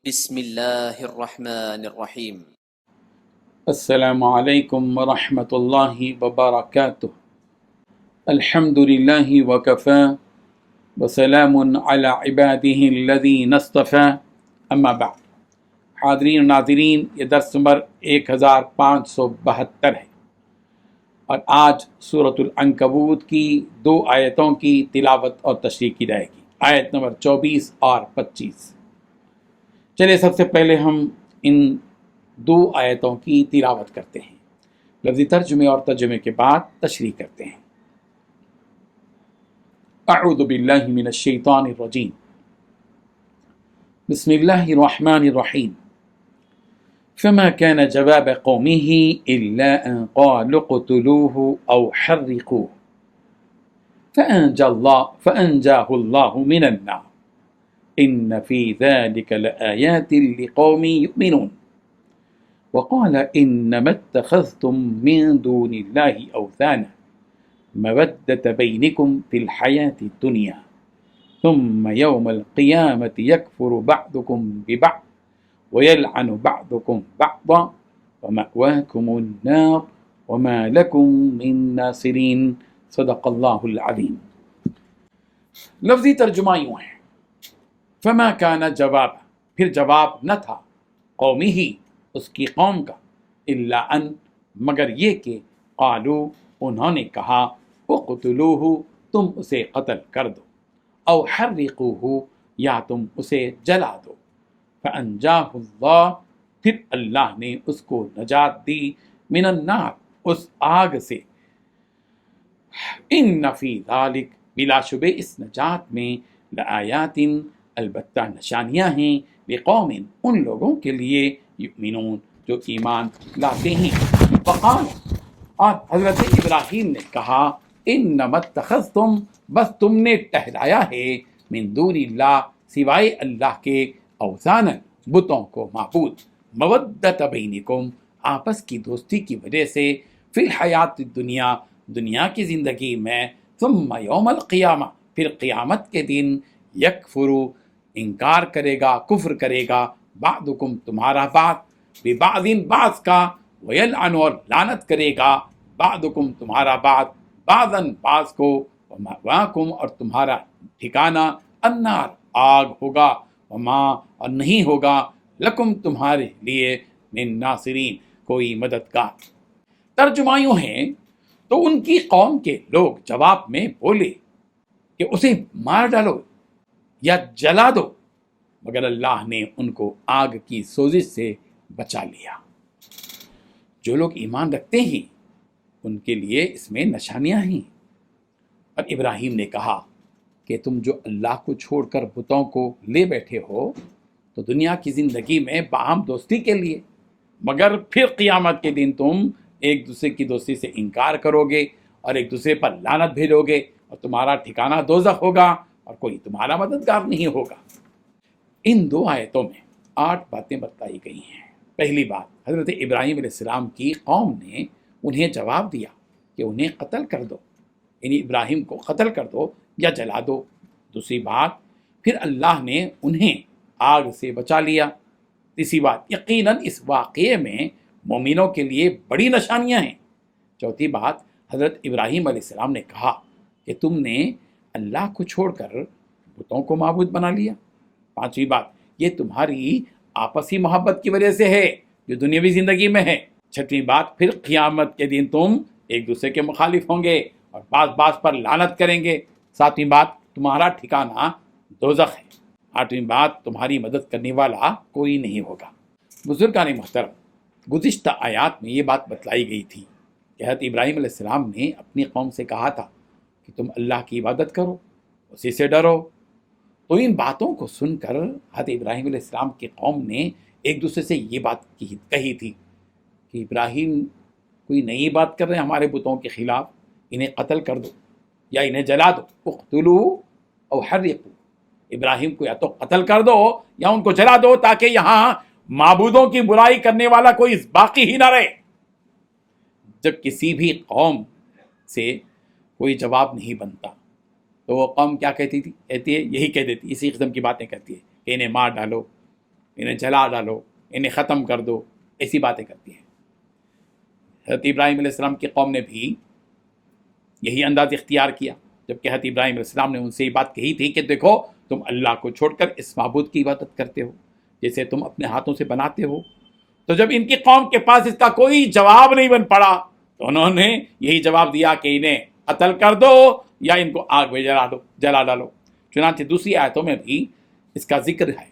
بسم اللہ الرحمن الرحیم۔ السلام علیکم ورحمۃ اللہ وبرکاتہ۔ الحمد للہ وکفی وسلام علی عبادہ الذین اصطفی، اما بعد۔ حاضرین و ناظرین، یہ درس نمبر 1572 ہے، اور آج سورۃ العنکبوت کی 2 آیتوں کی تلاوت اور تشریح کی جائے گی، آیت نمبر 24 اور 25۔ چلے سب سے پہلے ہم ان 2 آیتوں کی تلاوت کرتے ہیں، لفظی ترجمے اور ترجمے کے بعد تشریح کرتے ہیں۔ اعوذ باللہ من الشیطان الرجیم، بسم اللہ الرحمن الرحیم۔ فما كان جواب قومه إلا أن قالوا اقتلوه أو حرقوه فأنجاه الله من النار إن في ذلك لآيات لقوم يؤمنون وقال إنما اتخذتم من دون الله أوثانا مودة بينكم في الحياة الدنيا ثم يوم القيامة يكفر بعضكم ببعض ويلعن بعضكم بعضا ومأواكم النار وما لكم من ناصرين صدق اللہ العظیم۔ لفظی ترجمہ یوں ہے، فما کان جواب، پھر جواب نہ تھا، قومی ہی، اس کی قوم کا، الا ان، مگر یہ کہ قالو، انہوں نے کہا، اقتلوہ، تم اسے قتل کر دو، او حرقوہ، یا تم اسے جلا دو، فانجاہ اللہ، پھر اللہ نے اس کو نجات دی، من النار، اس آگ سے، ان فی ذالک، بلا شبہ اس نجات میں، لآیات، البتہ نشانیاں ہیں، لقوم، ان لوگوں کے لیے، یؤمنون، جو ایمان لاتے ہیں۔ وقال، اور حضرت ابراہیم نے کہا، انما اتخذتم، بس تم نے ٹہرایا ہے، من دون اللہ، سوائے اللہ کے، اوثانا، بتوں کو معبود، مودت بینکم، آپس کی دوستی کی وجہ سے، فی الحیات الدنیا، دنیا کی زندگی میں، ثم یوم القیامہ، پھر قیامت کے دن، یکفرو، انکار کرے گا، کفر کرے گا، بعضکم، تمہارا بعض، ببعض، بعض کا، ویلعن، اور لعنت کرے گا، بعضکم، تمہارا بعض، بعضاً، بعض کو، ومأواکم، اور تمہارا ٹھکانہ، النار، آگ ہوگا، وما، اور نہیں ہوگا، لکم، تمہارے لیے، من ناصرین، کوئی مددگار۔ ترجمہ یوں ہے، تو ان کی قوم کے لوگ جواب میں بولے کہ اسے مار ڈالو یا جلا دو، مگر اللہ نے ان کو آگ کی سوزش سے بچا لیا۔ جو لوگ ایمان رکھتے ہیں ان کے لیے اس میں نشانیاں ہیں۔ اور ابراہیم نے کہا کہ تم جو اللہ کو چھوڑ کر بتوں کو لے بیٹھے ہو تو دنیا کی زندگی میں باہم دوستی کے لیے، مگر پھر قیامت کے دن تم ایک دوسرے کی دوستی سے انکار کرو گے اور ایک دوسرے پر لعنت بھیجو گے، اور تمہارا ٹھکانہ دوزخ ہوگا اور کوئی تمہارا مددگار نہیں ہوگا۔ ان 2 آیتوں میں 8 باتیں بتائی گئی ہیں۔ پہلی بات، حضرت ابراہیم علیہ السلام کی قوم نے انہیں جواب دیا کہ انہیں قتل کر دو، یعنی ابراہیم کو قتل کر دو یا جلا دو۔ دوسری بات، پھر اللہ نے انہیں آگ سے بچا لیا۔ تیسری بات، یقیناً اس واقعے میں مومنوں کے لیے بڑی نشانیاں ہیں۔ چوتھی بات، حضرت ابراہیم علیہ السلام نے کہا کہ تم نے اللہ کو چھوڑ کر بتوں کو معبود بنا لیا۔ پانچویں بات، یہ تمہاری آپسی محبت کی وجہ سے ہے جو دنیاوی زندگی میں ہے۔ چھٹویں بات، پھر قیامت کے دن تم ایک دوسرے کے مخالف ہوں گے اور بعض پر لعنت کریں گے۔ ساتویں بات، تمہارا ٹھکانہ دوزخ ہے۔ آٹھویں بات، تمہاری مدد کرنے والا کوئی نہیں ہوگا۔ بزرگان محترم، گزشتہ آیات میں یہ بات بتلائی گئی تھی کہ حضرت ابراہیم علیہ السلام نے اپنی قوم سے کہا تھا کہ تم اللہ کی عبادت کرو، اسی سے ڈرو۔ تو ان باتوں کو سن کر حضرت ابراہیم علیہ السلام کی قوم نے ایک دوسرے سے یہ بات کہی تھی کہ ابراہیم کوئی نئی بات کر رہے ہیں ہمارے بتوں کے خلاف، انہیں قتل کر دو یا انہیں جلا دو، اقتلوا او حرقوا، ابراہیم کو یا تو قتل کر دو یا ان کو جلا دو تاکہ یہاں معبودوں کی برائی کرنے والا کوئی باقی ہی نہ رہے۔ جب کسی بھی قوم سے کوئی جواب نہیں بنتا تو وہ قوم کیا کہتی ہے، یہی کہہ دیتی، اسی قسم کی باتیں کہتی ہے کہ انہیں مار ڈالو انہیں جلا ڈالو، انہیں ختم کر دو، ایسی باتیں کرتی ہیں۔ حضرت ابراہیم علیہ السلام کی قوم نے بھی یہی انداز اختیار کیا، جبکہ حضرت ابراہیم علیہ السلام نے ان سے یہ بات کہی تھی کہ دیکھو تم اللہ کو چھوڑ کر اس معبود کی عبادت کرتے ہو جسے تم اپنے ہاتھوں سے بناتے ہو۔ تو جب ان کی قوم کے پاس اس کا کوئی جواب نہیں بن پڑا تو انہوں نے یہی جواب دیا کہ انہیں قتل کر دو یا ان کو آگ میں جلا ڈالو۔ چنانچہ دوسری آیتوں میں بھی اس کا ذکر ہے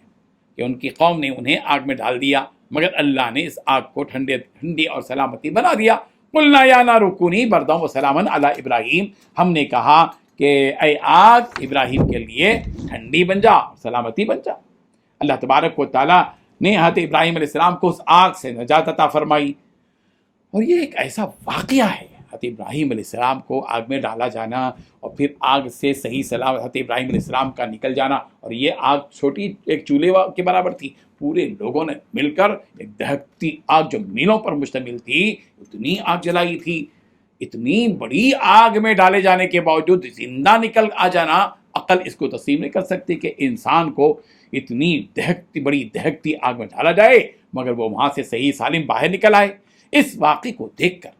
کہ ان کی قوم نے انہیں آگ میں ڈال دیا، مگر اللہ نے اس آگ کو ٹھنڈی اور سلامتی بنا دیا۔ قلنا یا نار کونی بردا وسلاما علی ابراہیم، ہم نے کہا کہ اے آگ ابراہیم کے لیے ٹھنڈی بن جا، سلامتی بن جا۔ اللہ تبارک و تعالیٰ نے حضرت ابراہیم علیہ السلام کو اس آگ سے نجات عطا فرمائی، اور یہ ایک ایسا واقعہ ہے، حضرت ابراہیم علیہ السلام کو آگ میں ڈالا جانا اور پھر آگ سے صحیح سلام حضرت ابراہیم علیہ السلام کا نکل جانا، اور یہ آگ چھوٹی ایک چولہے کے برابر تھی، پورے لوگوں نے مل کر ایک دہکتی آگ جو میلوں پر مشتمل تھی اتنی آگ جلائی تھی۔ اتنی بڑی آگ میں ڈالے جانے کے باوجود زندہ نکل آ جانا، عقل اس کو تسلیم نہیں کر سکتی کہ انسان کو اتنی بڑی دہکتی آگ میں ڈالا جائے مگر وہ وہاں سے صحیح سالم باہر نکل آئے۔ اس واقعے کو دیکھ کر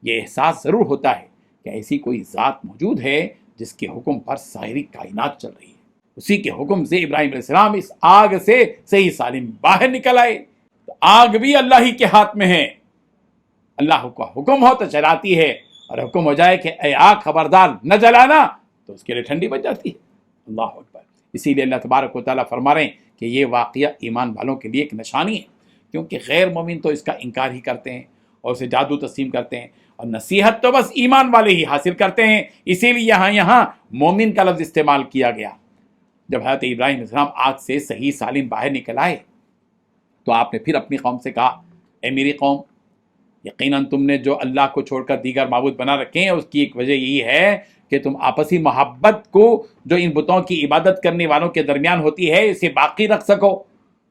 یہ احساس ضرور ہوتا ہے کہ ایسی کوئی ذات موجود ہے جس کے حکم پر ساری کائنات چل رہی ہے، اسی کے حکم سے ابراہیم علیہ السلام اس آگ سے صحیح سالم باہر نکل آئے۔ تو آگ بھی اللہ ہی کے ہاتھ میں ہے، اللہ کا حکم ہو تو جلاتی ہے، اور حکم ہو جائے کہ اے آگ خبردار نہ جلانا تو اس کے لیے ٹھنڈی بن جاتی ہے۔ اللہ اکبر۔ اسی لیے اللہ تبارک و تعالیٰ فرما رہے ہیں کہ یہ واقعہ ایمان والوں کے لیے ایک نشانی ہے، کیونکہ غیر مومن تو اس کا انکار ہی کرتے ہیں اور اسے جادو تسلیم کرتے ہیں، اور نصیحت تو بس ایمان والے ہی حاصل کرتے ہیں۔ اسی لیے یہاں مومن کا لفظ استعمال کیا گیا۔ جب حضرت ابراہیم علیہ السلام آگ سے صحیح سالم باہر نکل آئے تو آپ نے پھر اپنی قوم سے کہا، اے میری قوم، یقیناً تم نے جو اللہ کو چھوڑ کر دیگر معبود بنا رکھے ہیں اس کی ایک وجہ یہی ہے کہ تم آپسی محبت کو جو ان بتوں کی عبادت کرنے والوں کے درمیان ہوتی ہے اسے باقی رکھ سکو۔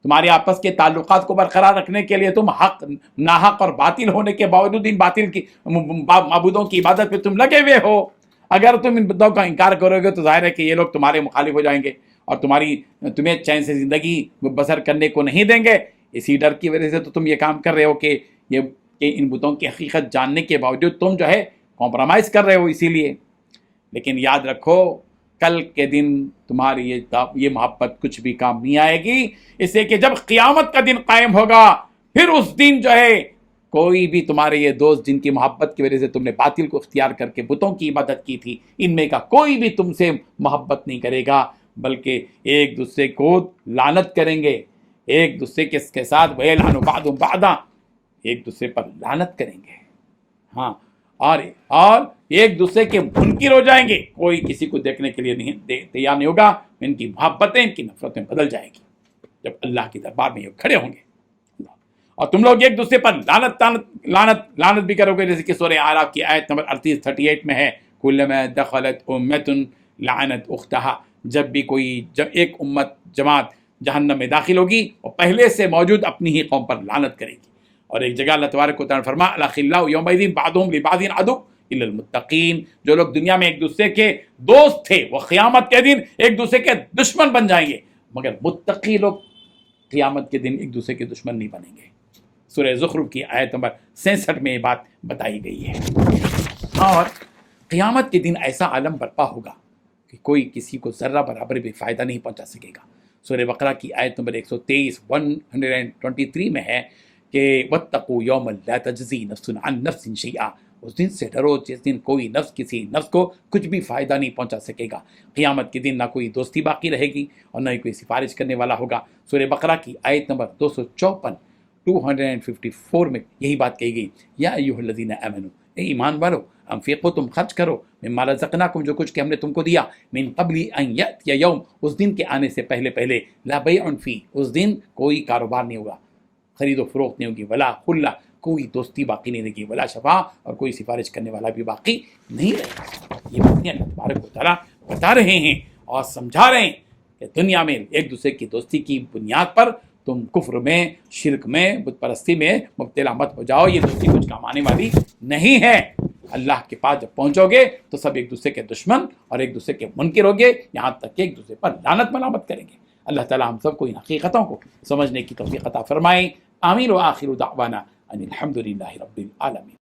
تمہارے آپس کے تعلقات کو برقرار رکھنے کے لیے تم حق، ناحق اور باطل ہونے کے باوجود ان باطل کی معبودوں کی عبادت پہ تم لگے ہوئے ہو۔ اگر تم ان بتوں کا انکار کرو گے تو ظاہر ہے کہ یہ لوگ تمہارے مخالف ہو جائیں گے اور تمہیں چین سے زندگی بسر کرنے کو نہیں دیں گے۔ اسی ڈر کی وجہ سے تو تم یہ کام کر رہے ہو کہ ان بتوں کی حقیقت جاننے کے باوجود تم جو ہے کمپرومائز کر رہے ہو۔ اسی لیے لیکن یاد رکھو کل کے دن تمہاری یہ محبت کچھ بھی کام نہیں آئے گی، اس لیے کہ جب قیامت کا دن قائم ہوگا پھر اس دن جو ہے کوئی بھی تمہارے یہ دوست جن کی محبت کی وجہ سے تم نے باطل کو اختیار کر کے بتوں کی عبادت کی تھی، ان میں کا کوئی بھی تم سے محبت نہیں کرے گا، بلکہ ایک دوسرے کو لعنت کریں گے، ایک دوسرے کے ساتھ وَيَلْعَنُ بَعْضُهُم بَعْضًا، ایک دوسرے پر لعنت کریں گے، ہاں، اور ایک دوسرے کے منکر ہو جائیں گے، کوئی کسی کو دیکھنے کے لیے تیار نہیں ہوگا، ان کی محبتیں ان کی نفرتیں بدل جائیں گی جب اللہ کے دربار میں یہ کھڑے ہوں گے۔ اور تم لوگ ایک دوسرے پر لعنت بھی کرو گے، جیسے کہ سورہ اعراف کی آیت نمبر 38 میں ہے، کلما دخلت امۃ لعنت اختہا، جب ایک جماعت جہنم میں داخل ہوگی اور پہلے سے موجود اپنی ہی قوم پر لعنت کرے گی۔ اور ایک جگہ اللہ تبارک و تعالیٰ نے فرمایا الاخلاء یومئذ بعضهم لبعض عدو الا المتقین، جو لوگ دنیا میں ایک دوسرے کے دوست تھے وہ قیامت کے دن ایک دوسرے کے دشمن بن جائیں گے، مگر متقی لوگ قیامت کے دن ایک دوسرے کے دشمن نہیں بنیں گے۔ سورہ زخرف کی آیت نمبر 66 میں یہ بات بتائی گئی ہے۔ اور قیامت کے دن ایسا عالم برپا ہوگا کہ کوئی کسی کو ذرہ برابر بھی فائدہ نہیں پہنچا سکے گا۔ سورہ بقرہ کی آیت نمبر 123 میں ہے کہ وَاتَّقُوا يَوْمًا لَا تَجْزِي نَفْسٌ عَن نَفْسٍ شَيْئًا، اس دن سے ڈرو جس دن کوئی نفس کسی نفس کو کچھ بھی فائدہ نہیں پہنچا سکے گا۔ قیامت کے دن نہ کوئی دوستی باقی رہے گی اور نہ ہی کوئی سفارش کرنے والا ہوگا۔ سورہ بقرہ کی آیت نمبر 254 میں یہی بات کہی گئی، یا ایھا الذین آمنوا، اے ایمان والو، انفقوا، تم خرچ کرو، مما رزقناکم، جو کچھ کہ ہم نے تم کو دیا، من قبل ان یأتی یوم، اس دن کے آنے سے پہلے لا بیع فیہ، اس دن کوئی کاروبار نہیں ہوگا، خرید و فروخت نہیں ہوگی، ولا خلہ، کوئی دوستی باقی نہیں رہے گی، ولا شفاع، اور کوئی سفارش کرنے والا بھی باقی نہیں رہے گا۔ یہ باتیں اللہ تبارک و تعالیٰ بتا رہے ہیں اور سمجھا رہے ہیں کہ دنیا میں ایک دوسرے کی دوستی کی بنیاد پر تم کفر میں، شرک میں، بت پرستی میں مبتلا مت ہو جاؤ، یہ دوستی کچھ کام آنے والی نہیں ہے۔ اللہ کے پاس جب پہنچو گے تو سب ایک دوسرے کے دشمن اور ایک دوسرے کے منکر ہوگے، یہاں تک کہ ایک دوسرے پر لعنت ملامت کریں گے۔ اللہ تعالیٰ ہم سب کو ان حقیقتوں کو سمجھنے کی توفیق عطا فرمائے. آمین. وآخر دعوانا ان الحمد للہ رب العالمین.